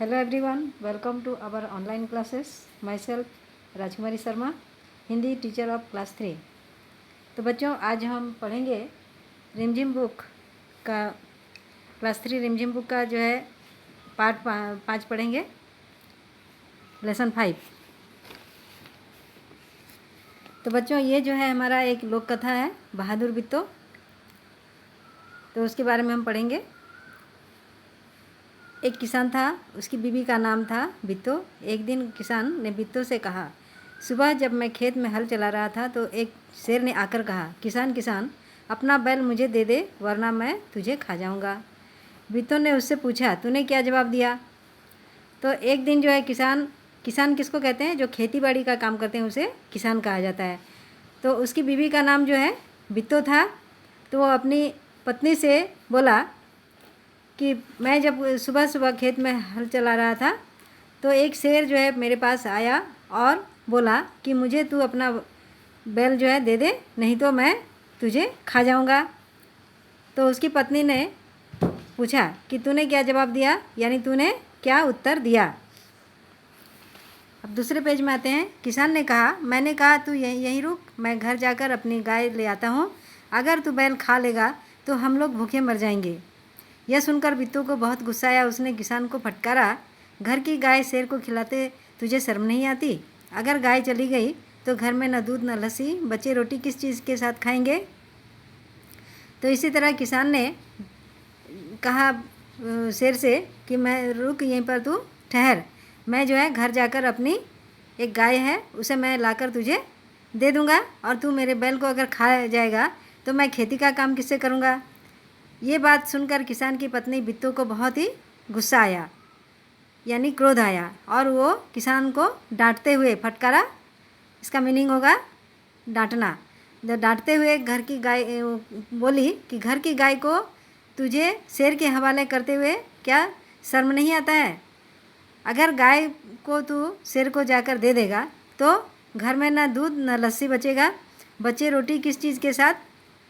Hello everyone, welcome to our online classes. Myself Rajkumari Sharma, Hindi teacher of class 3। तो बच्चों आज हम पढ़ेंगे रिमझिम बुक का क्लास 3 रिमझिम बुक का जो है पार्ट 5 पढ़ेंगे, लेसन 5। तो बच्चों ये जो है हमारा एक लोक कथा है बहादुर बित्तो, तो उसके बारे में हम पढ़ेंगे। एक किसान था, उसकी बीवी का नाम था बित्तो। एक दिन किसान ने बित्तो से कहा, सुबह जब मैं खेत में हल चला रहा था तो एक शेर ने आकर कहा, किसान किसान अपना बैल मुझे दे दे वरना मैं तुझे खा जाऊंगा। बित्तो ने उससे पूछा, तूने क्या जवाब दिया? तो एक दिन जो है किसान किसको कहते हैं? जो खेती बाड़ी का काम करते हैं उसे किसान कहा जाता है। तो उसकी बीवी का नाम जो है बित्तो था। तो वो अपनी पत्नी से बोला कि मैं जब सुबह सुबह खेत में हल चला रहा था तो एक शेर जो है मेरे पास आया और बोला कि मुझे तू अपना बैल जो है दे दे, नहीं तो मैं तुझे खा जाऊंगा। तो उसकी पत्नी ने पूछा कि तूने क्या जवाब दिया, यानी तूने क्या उत्तर दिया। अब दूसरे पेज में आते हैं। किसान ने कहा, मैंने कहा तू यहीं रुक, मैं घर जाकर अपनी गाय ले आता हूँ। अगर तू बैल खा लेगा तो हम लोग भूखे मर जाएंगे। यह सुनकर बिट्टू को बहुत गुस्सा आया। उसने किसान को फटकारा, घर की गाय शेर को खिलाते तुझे शर्म नहीं आती? अगर गाय चली गई तो घर में न दूध न लस्सी, बच्चे रोटी किस चीज़ के साथ खाएंगे? तो इसी तरह किसान ने कहा शेर से कि मैं रुक, यहीं पर तू ठहर, मैं जो है घर जाकर अपनी एक गाय है उसे मैं लाकर तुझे दे दूँगा, और तू मेरे बैल को अगर खा जाएगा तो मैं खेती का काम किससे करूँगा? ये बात सुनकर किसान की पत्नी बिट्टू को बहुत ही गुस्सा आया, यानी क्रोध आया, और वो किसान को डांटते हुए फटकारा। इसका मीनिंग होगा डांटना। डांटते हुए घर की गाय बोली कि घर की गाय को तुझे शेर के हवाले करते हुए क्या शर्म नहीं आता है? अगर गाय को तू शेर को जाकर दे देगा तो घर में ना दूध ना लस्सी बचेगा, बच्चे रोटी किस चीज़ के साथ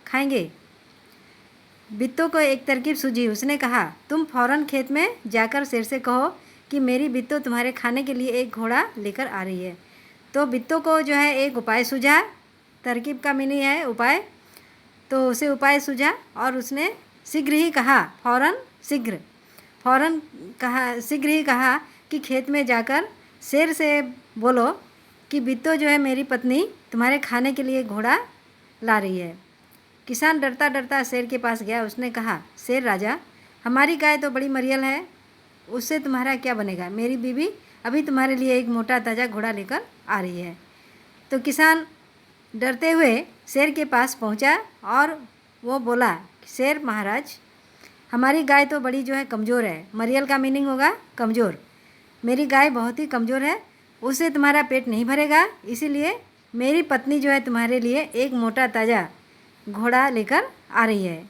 खाएंगे? बिट्टू को एक तरकीब सूझी। उसने कहा, तुम फौरन खेत में जाकर शेर से कहो कि मेरी बिट्टू तुम्हारे खाने के लिए एक घोड़ा लेकर आ रही है। तो बिट्टू को जो है एक उपाय सूझा। तरकीब का मीनिंग है उपाय। तो उसे उपाय सूझा और उसने शीघ्र ही कहा, शीघ्र ही कहा कि खेत में जाकर शेर से बोलो कि बिट्टू जो है मेरी पत्नी तुम्हारे खाने के लिए घोड़ा ला रही है। किसान डरता डरता शेर के पास गया। उसने कहा, शेर राजा, हमारी गाय तो बड़ी मरियल है, उससे तुम्हारा क्या बनेगा? मेरी बीवी अभी तुम्हारे लिए एक मोटा ताज़ा घोड़ा लेकर आ रही है। तो किसान डरते हुए शेर के पास पहुंचा और वो बोला, शेर महाराज, हमारी गाय तो बड़ी जो है कमज़ोर है। मरियल का मीनिंग होगा कमज़ोर। मेरी गाय बहुत ही कमज़ोर है, उससे तुम्हारा पेट नहीं भरेगा, इसीलिए मेरी पत्नी जो है तुम्हारे लिए एक मोटा ताज़ा घोड़ा लेकर आ रही है।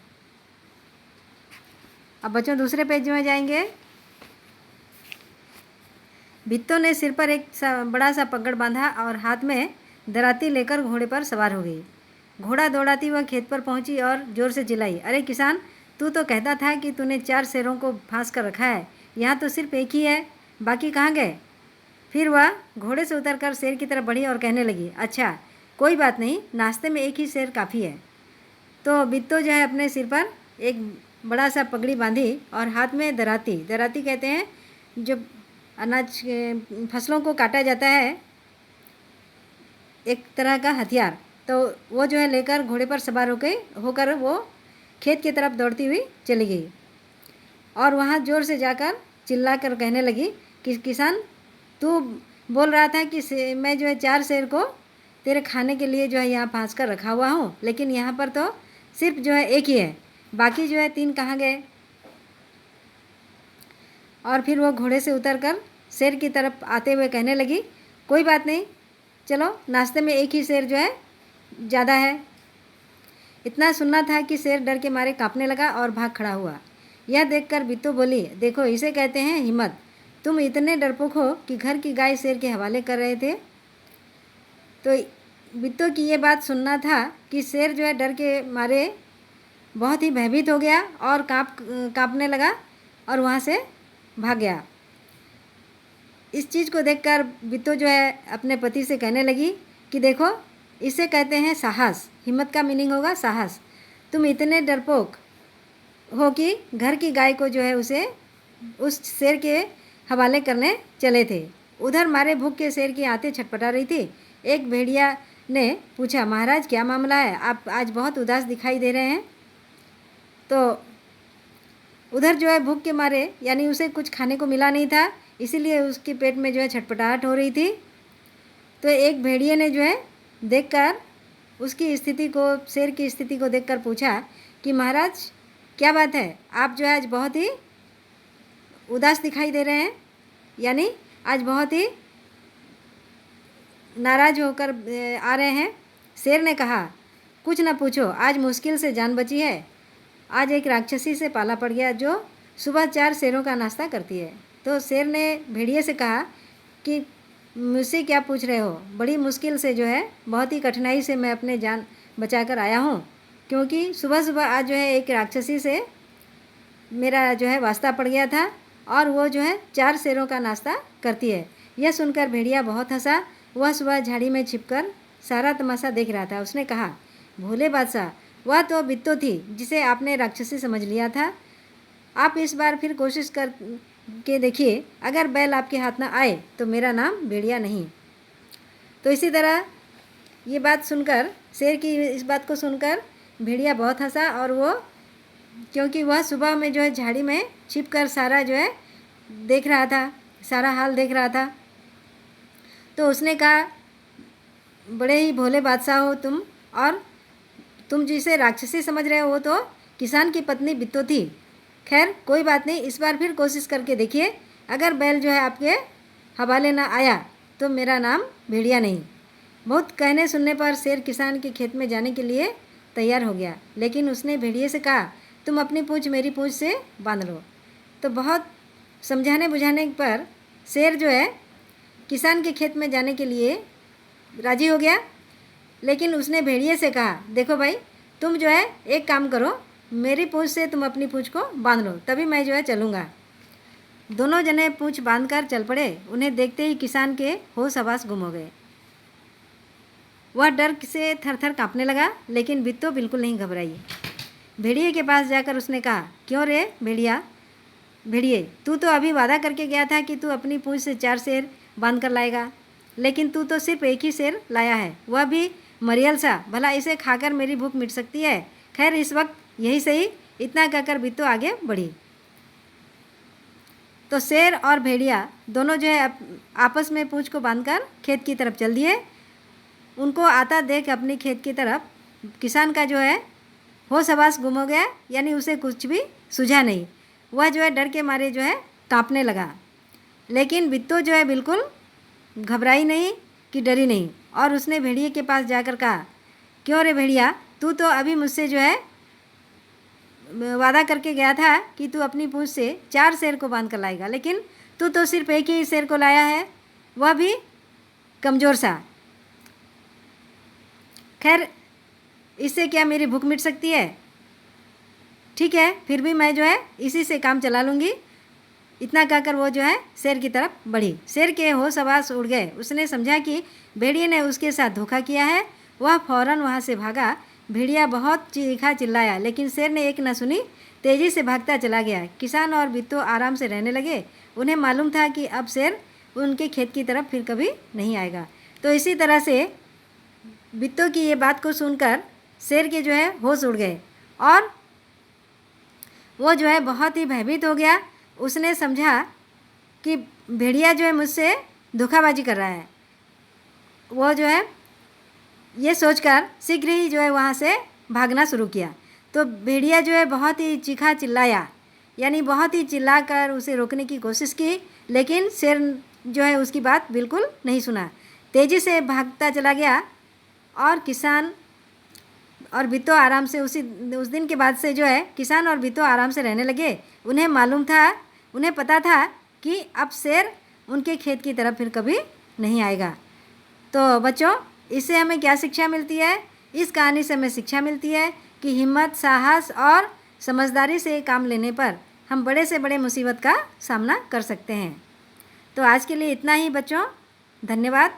अब बच्चों दूसरे पेज में जाएंगे। बिट्टू ने सिर पर एक बड़ा सा पगड़ बांधा और हाथ में दराती लेकर घोड़े पर सवार हो गई। घोड़ा दौड़ाती वह खेत पर पहुंची और ज़ोर से चिल्लाई, अरे किसान, तू तो कहता था कि तूने 4 शेरों को फांस कर रखा है, यहाँ तो सिर्फ एक ही है, बाकी कहाँ गए? फिर वह घोड़े से उतरकर शेर की तरफ बढ़ी और कहने लगी, अच्छा कोई बात नहीं, नाश्ते में एक ही शेर काफ़ी है। तो बिट्टू जो है अपने सिर पर एक बड़ा सा पगड़ी बांधी और हाथ में दराती कहते हैं जो अनाज फसलों को काटा जाता है, एक तरह का हथियार। तो वो जो है लेकर घोड़े पर सवार होकर वो खेत की तरफ दौड़ती हुई चली गई और वहाँ ज़ोर से जाकर चिल्ला कर कहने लगी कि किसान, तू बोल रहा था कि मैं जो है 4 शेर को तेरे खाने के लिए जो है यहाँ फांस कर रखा हुआ हूँ, लेकिन यहाँ पर तो सिर्फ जो है एक ही है, बाकी जो है 3 कहाँ गए? और फिर वो घोड़े से उतरकर शेर की तरफ आते हुए कहने लगी, कोई बात नहीं, चलो नाश्ते में एक ही शेर जो है ज़्यादा है। इतना सुनना था कि शेर डर के मारे कांपने लगा और भाग खड़ा हुआ। यह देखकर बिट्टू बोली, देखो इसे कहते हैं हिम्मत। तुम इतने डरपोक हो कि घर की गाय शेर के हवाले कर रहे थे। तो बिट्टू की ये बात सुनना था कि शेर जो है डर के मारे बहुत ही भयभीत हो गया और कांपने लगा और वहाँ से भाग गया। इस चीज़ को देखकर बिट्टू जो है अपने पति से कहने लगी कि देखो, इसे कहते हैं साहस। हिम्मत का मीनिंग होगा साहस। तुम इतने डरपोक हो कि घर की गाय को जो है उसे उस शेर के हवाले करने चले थे। उधर मारे भूख के शेर की आंतें छटपटा रही थी। एक भेड़िया ने पूछा, महाराज क्या मामला है, आप आज बहुत उदास दिखाई दे रहे हैं। तो उधर जो है भूख के मारे, यानी उसे कुछ खाने को मिला नहीं था, इसीलिए उसके पेट में जो है छटपटाहट हो रही थी। तो एक भेड़िए ने जो है देखकर उसकी स्थिति को, शेर की स्थिति को देखकर पूछा कि महाराज क्या बात है, आप जो है आज बहुत ही उदास दिखाई दे रहे हैं, यानी आज बहुत ही नाराज होकर आ रहे हैं। शेर ने कहा, कुछ न पूछो, आज मुश्किल से जान बची है। आज एक राक्षसी से पाला पड़ गया जो सुबह 4 शेरों का नाश्ता करती है। तो शेर ने भेड़िए से कहा कि मुझसे क्या पूछ रहे हो, बड़ी मुश्किल से जो है, बहुत ही कठिनाई से मैं अपने जान बचा कर आया हूँ, क्योंकि सुबह सुबह आज जो है एक राक्षसी से मेरा जो है वास्ता पड़ गया था और वो जो है 4 शेरों का नाश्ता करती है। यह सुनकर भेड़िया बहुत हंसा। वह सुबह झाड़ी में छिपकर सारा तमाशा देख रहा था। उसने कहा, भोले बादशाह, वह तो बिट्टू थी जिसे आपने राक्षसी समझ लिया था। आप इस बार फिर कोशिश कर के देखिए, अगर बैल आपके हाथ ना आए तो मेरा नाम भेड़िया नहीं। तो इसी तरह ये बात सुनकर, शेर की इस बात को सुनकर भेड़िया बहुत हंसा और वो, क्योंकि वह सुबह में जो है झाड़ी में छिपकर सारा जो है देख रहा था, सारा हाल देख रहा था। तो उसने कहा, बड़े ही भोले बादशाह हो तुम, और तुम जिसे राक्षसी समझ रहे हो वो तो किसान की पत्नी बिट्टू थी। खैर कोई बात नहीं, इस बार फिर कोशिश करके देखिए, अगर बैल जो है आपके हवाले ना आया तो मेरा नाम भेड़िया नहीं। बहुत कहने सुनने पर शेर किसान के खेत में जाने के लिए तैयार हो गया, लेकिन उसने भेड़िए से कहा, तुम अपनी पूँछ मेरी पूँछ से बांध लो। तो बहुत समझाने बुझाने पर शेर जो है किसान के खेत में जाने के लिए राजी हो गया, लेकिन उसने भेड़िए से कहा, देखो भाई, तुम जो है एक काम करो, मेरी पूँछ से तुम अपनी पूँछ को बांध लो, तभी मैं जो है चलूँगा। दोनों जने पूँछ बांधकर चल पड़े। उन्हें देखते ही किसान के होश हवास गुम हो गए। वह डर से थर थर काँपने लगा, लेकिन बिट्टू बिल्कुल नहीं घबराई। भेड़िए के पास जाकर उसने कहा, क्यों रे भेड़िए, तू तो अभी वादा करके गया था कि तू अपनी पूँछ से 4 शेर बांध कर लाएगा, लेकिन तू तो सिर्फ एक ही शेर लाया है, वह भी मरियल सा। भला इसे खाकर मेरी भूख मिट सकती है? खैर इस वक्त यही सही। इतना कहकर बिट्टू आगे बढ़ी। तो शेर और भेड़िया दोनों जो है आपस में पूँछ को बांधकर खेत की तरफ चल दिए। उनको आता देख अपनी खेत की तरफ किसान का जो है होश हवास गुम हो गया, यानी उसे कुछ भी सूझा नहीं। वह जो है डर के मारे जो है काँपने लगा, लेकिन बिट्टू जो है बिल्कुल घबराई नहीं कि डरी नहीं, और उसने भेड़िए के पास जाकर कहा, क्यों रे भेड़िया, तू तो अभी मुझसे जो है वादा करके गया था कि तू अपनी पूँछ से 4 शेर को बांध कर लाएगा, लेकिन तू तो सिर्फ एक ही शेर को लाया है, वह भी कमज़ोर सा। खैर इससे क्या मेरी भूख मिट सकती है? ठीक है, फिर भी मैं जो है इसी से काम चला लूँगी। इतना कहकर वो जो है शेर की तरफ बढ़ी। शेर के होश हवास उड़ गए। उसने समझा कि भेड़िए ने उसके साथ धोखा किया है। वह फौरन वहाँ से भागा। भेड़िया बहुत चीखा चिल्लाया, लेकिन शेर ने एक न सुनी, तेज़ी से भागता चला गया। किसान और बिट्टू आराम से रहने लगे। उन्हें मालूम था कि अब शेर उनके खेत की तरफ फिर कभी नहीं आएगा। तो इसी तरह से बिट्टू की ये बात को सुनकर शेर के जो है होश उड़ गए और वो जो है बहुत ही भयभीत हो गया। उसने समझा कि भेड़िया जो है मुझसे धोखाबाजी कर रहा है। वो जो है ये सोचकर शीघ्र ही जो है वहाँ से भागना शुरू किया। तो भेड़िया जो है बहुत ही चीखा चिल्लाया, यानी बहुत ही चिल्लाकर उसे रोकने की कोशिश की, लेकिन शेर जो है उसकी बात बिल्कुल नहीं सुना। तेज़ी से भागता चला गया और किसान और बिट्टू आराम से उस दिन के बाद से जो है किसान और बिट्टू आराम से रहने लगे। उन्हें पता था कि अब शेर उनके खेत की तरफ फिर कभी नहीं आएगा। तो बच्चों, इससे हमें क्या शिक्षा मिलती है? इस कहानी से हमें शिक्षा मिलती है कि हिम्मत, साहस और समझदारी से काम लेने पर हम बड़े से बड़े मुसीबत का सामना कर सकते हैं। तो आज के लिए इतना ही बच्चों, धन्यवाद।